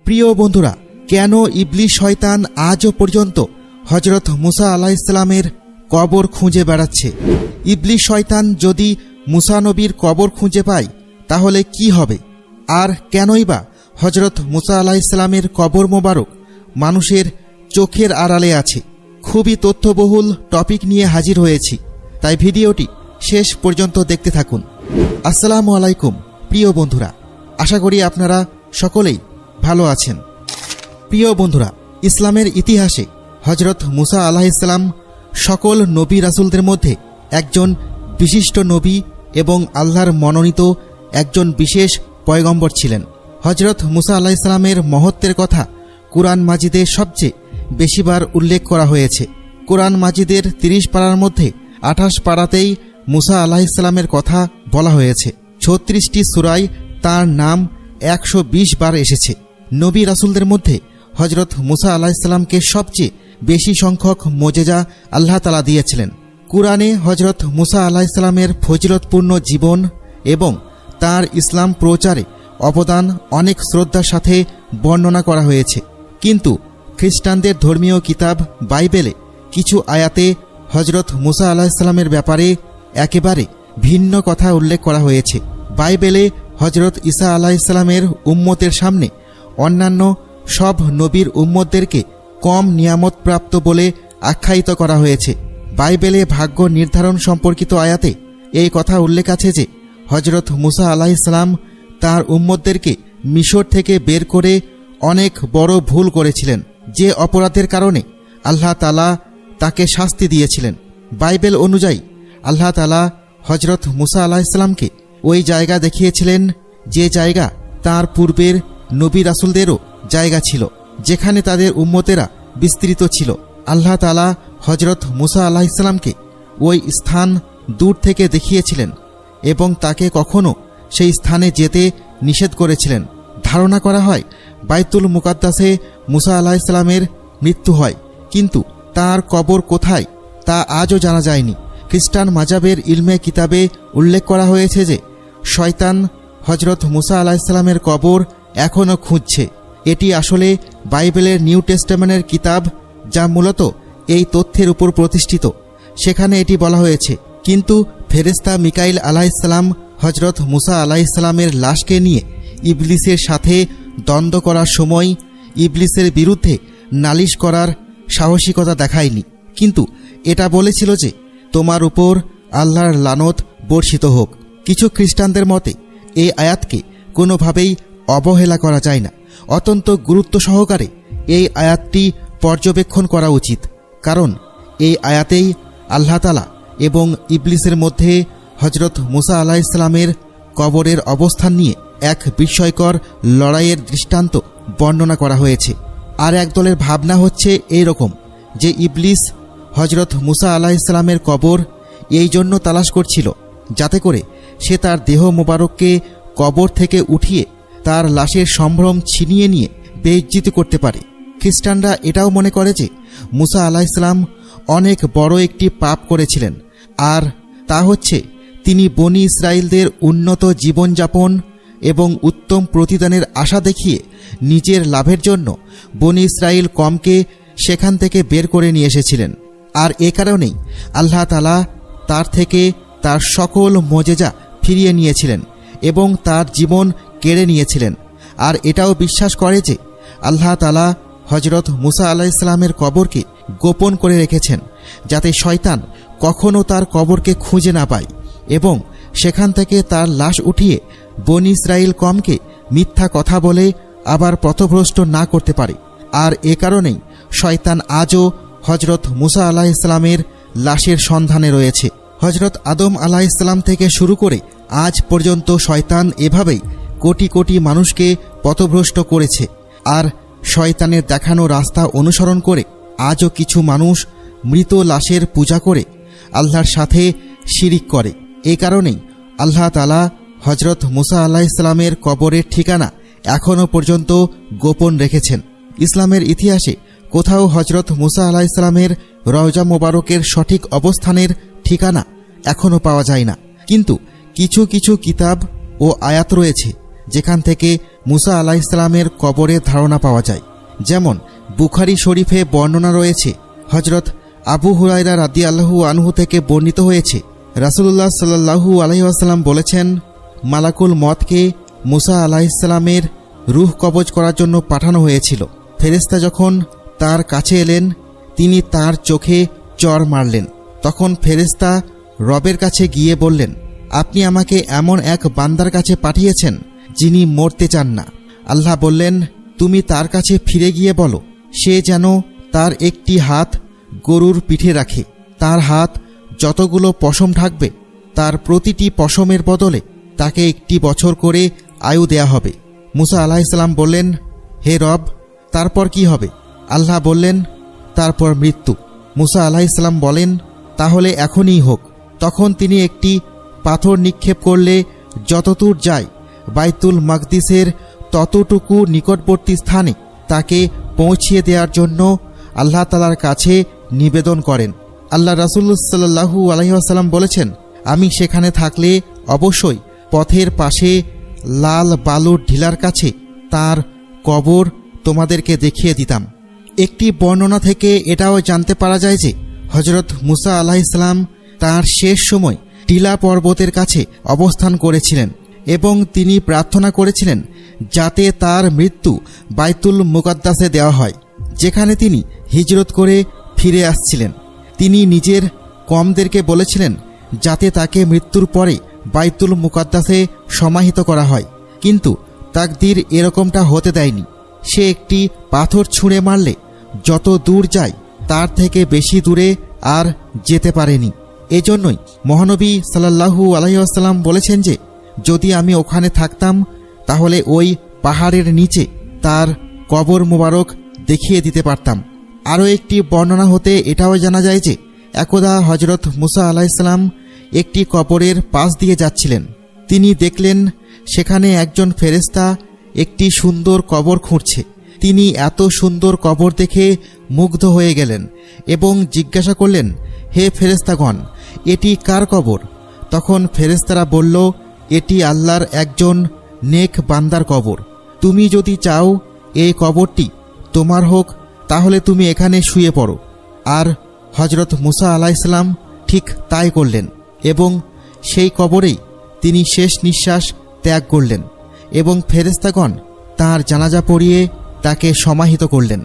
প্রিয় বন্ধুরা, কেন ইবলিস শয়তান আজও পর্যন্ত হযরত মুসা আলাইহিসসালামের কবর খুঁজে বেড়াচ্ছে? ইবলিস শয়তান যদি মুসা নবীর কবর খুঁজে পায় তাহলে কি হবে? আর কেনই বা হযরত মুসা আলাইহিসসালামের কবর মোবারক মানুষের চোখের আড়ালে আছে? খুবই তথ্যবহুল টপিক নিয়ে হাজির হয়েছি, তাই ভিডিওটি শেষ পর্যন্ত দেখতে থাকুন। আসসালামু আলাইকুম প্রিয় বন্ধুরা, আশা করি আপনারা সকলেই ভালো আছেন। প্রিয় বন্ধুরা, ইসলামের ইতিহাসে হযরত মুসা আলাইহিসসালাম সকল নবী রাসূলদের মধ্যে একজন বিশিষ্ট নবী এবং আল্লাহর মনোনীত একজন বিশেষ পয়গম্বর ছিলেন। হযরত মুসা আলাইহিসসালামের মহত্বের কথা কুরআন মাজিদে সবচেয়ে বেশিবার উল্লেখ করা হয়েছে। কুরআন মাজিদের 30 পারার মধ্যে 28 পারাতেই মুসা আলাইহিসসালামের কথা বলা হয়েছে। 36টি সূরায় তার নাম 120 বার এসেছে। নবী রাসূলদের মধ্যে হযরত মুসা আলাইহিসসালামকে সবচেয়ে বেশি সংখ্যক মোজেজা আল্লাহ তাআলা দিয়েছিলেন। কুরআনে হযরত মুসা আলাইহিসসালামের ফজিলতপূর্ণ জীবন এবং তার ইসলাম প্রচারে অবদান অনেক শ্রদ্ধার সাথে বর্ণনা করা হয়েছে। কিন্তু খ্রিস্টানদের ধর্মীয় কিতাব বাইবেলে কিছু আয়াতে হযরত মুসা আলাইহিসসালামের ব্যাপারে একেবারে ভিন্ন কথা উল্লেখ করা হয়েছে। বাইবেলে হযরত ঈসা আলাইহিসসালামের উম্মতের সামনে অন্যান্য সব নবীর উম্মতদেরকে কম নিয়ামতপ্রাপ্ত বলে আখ্যায়িত করা হয়েছে। বাইবেলে ভাগ্য নির্ধারণ সম্পর্কিত আয়াতে এই কথা উল্লেখ আছে যে হযরত মুসা আলাইহিসসালাম তার উম্মতদেরকে মিশর থেকে বের করে অনেক বড় ভুল করেছিলেন, যে অপরাধের কারণে আল্লাহ তাআলা তাকে শাস্তি দিয়েছিলেন। বাইবেল অনুযায়ী আল্লাহ তাআলা হযরত মুসা আলাইহিসসালামকে ওই জায়গা দেখিয়েছিলেন যে জায়গা তার পূর্বের নবী রাসূলদেরও জায়গা ছিল, যেখানে তাদের উম্মতেরা বিস্তৃত ছিল। আল্লাহ তাআলা হযরত মুসা আলাইহিসসালামকে ওই স্থান দূর থেকে দেখিয়েছিলেন এবং তাকে কখনো সেই স্থানে যেতে নিষেধ করেছিলেন। ধারণা করা হয় বাইতুল মুকাদ্দাসে মুসা আলাইহিসসালামের মৃত্যু হয়, কিন্তু তার কবর কোথায় তা আজও জানা যায়নি। খ্রিস্টান মাজাবের ইলমে কিতাবে উল্লেখ করা হয়েছে যে শয়তান হযরত মুসা আলাইহিসসালামের কবর এখনও খুঁজছে। এটি আসলে বাইবেলের নিউ টেস্টামেন্টের কিতাব, যা মূলত এই তথ্যের উপর প্রতিষ্ঠিত। সেখানে এটি বলা হয়েছে, কিন্তু ফেরেশতা মিকাইল আলাইহিসসালাম হযরত মুসা আলাইহিসসালামের লাশকে নিয়ে ইবলিসের সাথে দ্বন্দ্ব করার সময় ইবলিসের বিরুদ্ধে নালিশ করার সাহসিকতা দেখায়নি, কিন্তু এটা বলেছিল যে তোমার উপর আল্লাহর লানত বর্ষিত হোক। কিছু খ্রিস্টানদের মতে এই আয়াতকে কোনোভাবেই অবহেলা করা যায় না। অত্যন্ত গুরুত্ব সহকারে এই আয়াতটি পর্যবেক্ষণ করা উচিত, কারণ এই আয়াতেই আল্লাহ তাআলা এবং ইবলিসের মধ্যে হযরত মুসা আলাইহিসসালামের কবরের অবস্থান নিয়ে এক বিস্ময়কর লড়াইয়ের দৃষ্টান্ত বর্ণনা করা হয়েছে। আর একদলের ভাবনা হচ্ছে এই রকম যে ইবলিস হযরত মুসা আলাইহিসসালামের কবর এই জন্য তালাশ করছিল যাতে করে সে তার দেহ মোবারককে কবর থেকে উঠিয়ে তার লাশের সম্ভ্রম ছিনিয়ে নিয়ে বেইজ্জতি করতে পারে। খ্রিস্টানরা এটাও মনে করে যে মুসা আলাইহিসসালাম অনেক বড় একটি পাপ করেছিলেন, আর তা হচ্ছে তিনি বনি ইসরায়েলদের উন্নত জীবনযাপন এবং উত্তম প্রতিদানের আশা দেখিয়ে নিজের লাভের জন্য বনি ইসরায়েল কমকে সেখান থেকে বের করে নিয়ে এসেছিলেন। আর এ কারণেই আল্লাহ তাআলা তার থেকে তার সকল মোজেজা ফিরিয়ে নিয়েছিলেন এবং তার জীবন কেড়ে নিয়েছিলেন। আর এটাও বিশ্বাস করে যে আল্লাহ তাআলা হযরত মুসা আলাইহিসসালামের কবরকে গোপন করে রেখেছেন, যাতে শয়তান কখনো তার কবরকে খুঁজে না পায় এবং সেখান থেকে তার লাশ উঠিয়ে বনি ইসরায়েল কমকে মিথ্যা কথা বলে আবার পথভ্রষ্ট না করতে পারে। আর এ কারণেই শয়তান আজও হযরত মুসা আলাইহিসসালামের লাশের সন্ধানে রয়েছে। হযরত আদম আলাইহিসসালাম থেকে শুরু করে আজ পর্যন্ত শয়তান এভাবেই কোটি কোটি মানুষকে পথভ্রষ্ট করেছে। আর শয়তানের দেখানো রাস্তা অনুসরণ করে আজও কিছু মানুষ মৃত লাশের পূজা করে আল্লাহর সাথে শিরিক করে। এই কারণেই আল্লাহ তাআলা হযরত মুসা আলাইহিসসালামের কবরের ঠিকানা এখনও পর্যন্ত গোপন রেখেছেন। ইসলামের ইতিহাসে কোথাও হযরত মুসা আলাইহিসসালামের রওজা মোবারকের সঠিক অবস্থানের ঠিকানা এখনও পাওয়া যায় না, কিন্তু কিছু কিছু কিতাব ও আয়াত রয়েছে যেখান থেকে মুসা আলাইহিসসালামের কবরের ধারণা পাওয়া যায়। যেমন বুখারী শরীফে বর্ণনা রয়েছে, হযরত আবু হুরায়রা রাদিয়াল্লাহু আনহু থেকে বর্ণিত হয়েছে, রাসূলুল্লাহ সাল্লাল্লাহু আলাইহি ওয়াসাল্লাম বলেছেন, মালাকুল মওতকে মুসা আলাইহিসসালামের রূহ কবজ করার জন্য পাঠানো হয়েছিল। ফেরেশতা যখন তার কাছে এলেন, তিনি তার চোখে চড় মারলেন। তখন ফেরেশতা রবের কাছে গিয়ে বললেন, আপনি আমাকে এমন এক বান্দার কাছে পাঠিয়েছেন যিনি মরতে চান না। আল্লাহ বললেন, তুমি তার কাছে ফিরে গিয়ে বলো, সে যেন তার একটি হাত গরুর পিঠে রাখে। তার হাত যতগুলো পশম ঢাকবে, তার প্রতিটি পশমের বদলে তাকে 1 বছর করে আয়ু দেয়া হবে। মুসা আলাইহিসসালাম বললেন, হে রব, তারপর কি হবে? আল্লাহ বললেন, তারপর মৃত্যু। মুসা আলাইহিসসালাম বলেন, তাহলে এখনই হোক। তখন তিনি একটি পাথর নিক্ষেপ করলে যতদূর যায় বাইতুল মাকদিসের ততটুকু নিকটবর্তী স্থানে তাকে পৌঁছিয়ে দেওয়ার জন্য আল্লাহ তাআলার কাছে নিবেদন করেন। আল্লাহ রাসূল সাল্লাল্লাহু আলাইহি ওয়াসাল্লাম বলেছেন, আমি সেখানে থাকলে অবশ্যই পথের পাশে লাল বালুর ঢিলার কাছে তার কবর তোমাদেরকে দেখিয়ে দিতাম। একটি বর্ণনা থেকে এটাও জানতে পারা যায় যে হযরত মুসা আলাইহিসসালাম তার শেষ সময় টিলা পর্বতের কাছে অবস্থান করেছিলেন এবং তিনি প্রার্থনা করেছিলেন যাতে তার মৃত্যু বাইতুল মুকাদ্দাসে দেওয়া হয়, যেখানে তিনি হিজরত করে ফিরে আসছিলেন। তিনি নিজের কওমদেরকে বলেছিলেন যাতে তাকে মৃত্যুর পরে বাইতুল মুকাদ্দাসে সমাহিত করা হয়, কিন্তু তাকদীর এরকমটা হতে দেয়নি। সে একটি পাথর ছুঁড়ে মারলে যত দূর যায় তার থেকে বেশি দূরে আর যেতে পারেনি। এজন্যই মহানবী সাল্লাল্লাহু আলাইহি ওয়াসাল্লাম বলেছেন যে যদি আমি ওখানে থাকতাম তাহলে ওই পাহাড়ের নিচে তার কবর মোবারক দেখিয়ে দিতে পারতাম। আরও একটি বর্ণনা হতে এটাও জানা যায় যে একদা হযরত মুসা আলাইহিসসালাম একটি কবরের পাশ দিয়ে যাচ্ছিলেন। তিনি দেখলেন সেখানে একজন ফেরেশতা একটি সুন্দর কবর খুঁড়ছে। তিনি এত সুন্দর কবর দেখে মুগ্ধ হয়ে গেলেন এবং জিজ্ঞাসা করলেন, হে ফেরেশতাগণ, এটি কার কবর? তখন ফেরেশতারা বলল, এটি আল্লাহর একজন নেক বান্দার কবর। তুমি যদি চাও এই কবরটি তোমার হোক তাহলে তুমি এখানে শুয়ে পড়ো। আর হযরত মুসা আলাইহিসসালাম ঠিক তাই করলেন এবং সেই কবরেই তিনি শেষ নিঃশ্বাস ত্যাগ করলেন এবং ফেরেশতাগণ তাঁর জানাজা পড়িয়ে তাকে সমাহিত করলেন।